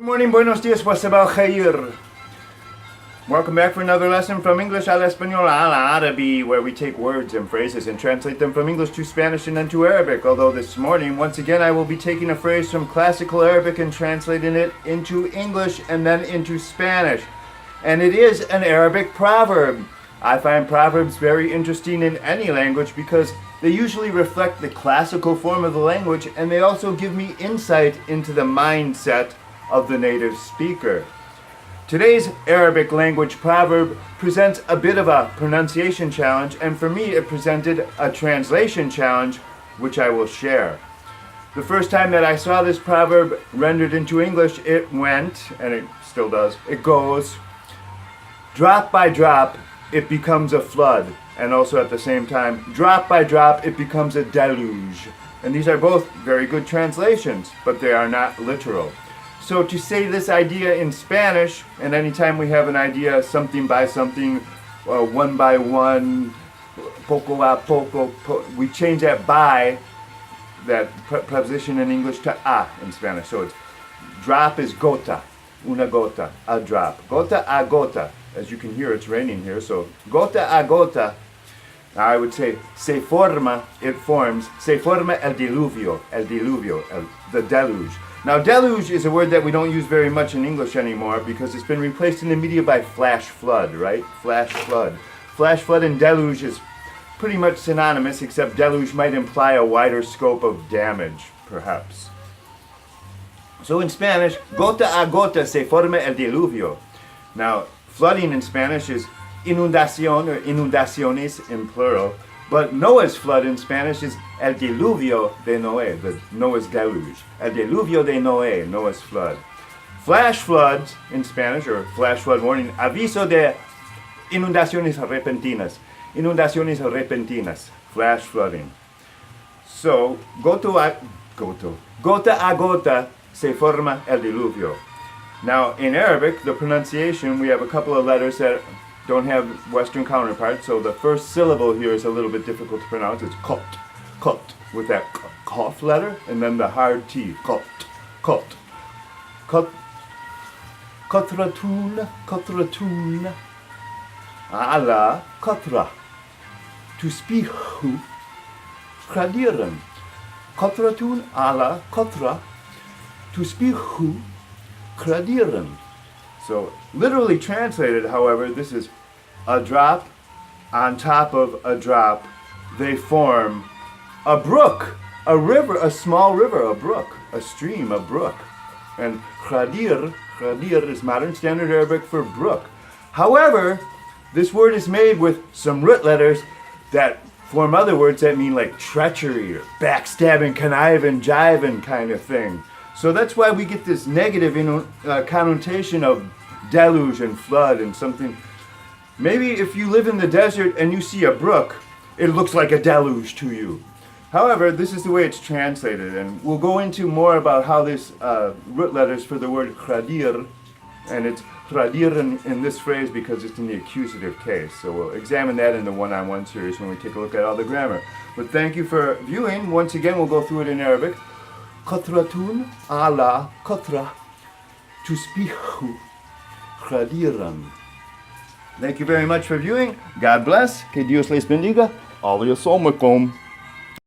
Good morning, buenos dias, wasabal khair. Welcome back for another lesson from English al Español al Arabi, where we take words and phrases and translate them from English to Spanish and then to Arabic. Although this morning, once again, I will be taking a phrase from classical Arabic and translating it into English and then into Spanish. And it is an Arabic proverb. I find proverbs very interesting in any language because they usually reflect the classical form of the language, and they also give me insight into the mindset of the native speaker. Today's Arabic language proverb presents a bit of a pronunciation challenge, and for me it presented a translation challenge, which I will share. The first time that I saw this proverb rendered into English, it went, and it still does, it goes, drop by drop, it becomes a flood. And also at the same time, drop by drop, it becomes a deluge. And these are both very good translations, but they are not literal. So to say this idea in Spanish, and anytime we have an idea, something by something, one by one, poco a poco, we change that by, that preposition in English, to a in Spanish. So it's drop is gota, una gota, a drop. Gota a gota. As you can hear, it's raining here, so gota a gota. Now I would say, se forma, it forms, se forma el diluvio, the deluge. Now deluge is a word that we don't use very much in English anymore because it's been replaced in the media by flash flood, right? Flash flood. Flash flood and deluge is pretty much synonymous, except deluge might imply a wider scope of damage, perhaps. So in Spanish, gota a gota se forma el diluvio. Now, flooding in Spanish is inundación or inundaciones in plural, but Noah's flood in Spanish is el diluvio de Noé, the Noah's deluge. El diluvio de Noé, Noah's flood. Flash floods in Spanish, or flash flood warning, aviso de inundaciones repentinas. Inundaciones repentinas, flash flooding. So, gota a gota se forma el diluvio. Now, in Arabic, the pronunciation, we have a couple of letters that don't have Western counterparts, so the first syllable here is a little bit difficult to pronounce. It's kot, with that cough letter, and then the hard T, kot. Kotratun, ala kotra. To speak who, kradieren. Kotratun ala kotra. To speak who, kradieren. So, literally translated, however, this is a drop on top of a drop. They form a brook, a river, a small river, a brook, a stream, a brook. And khadir is modern standard Arabic for brook. However, this word is made with some root letters that form other words that mean like treachery or backstabbing, conniving, jiving kind of thing. So that's why we get this negative connotation of deluge and flood and something. Maybe if you live in the desert and you see a brook, it looks like a deluge to you. However, this is the way it's translated, and we'll go into more about how this root letters for the word khadir, and it's khadir in this phrase because it's in the accusative case. So we'll examine that in the one-on-one series when we take a look at all the grammar. But thank you for viewing. Once again, we'll go through it in Arabic. Kotratun ala kotra, tusbihu khadiran. Thank you very much for viewing. God bless. Que Dios les bendiga. Assalamu alaikum.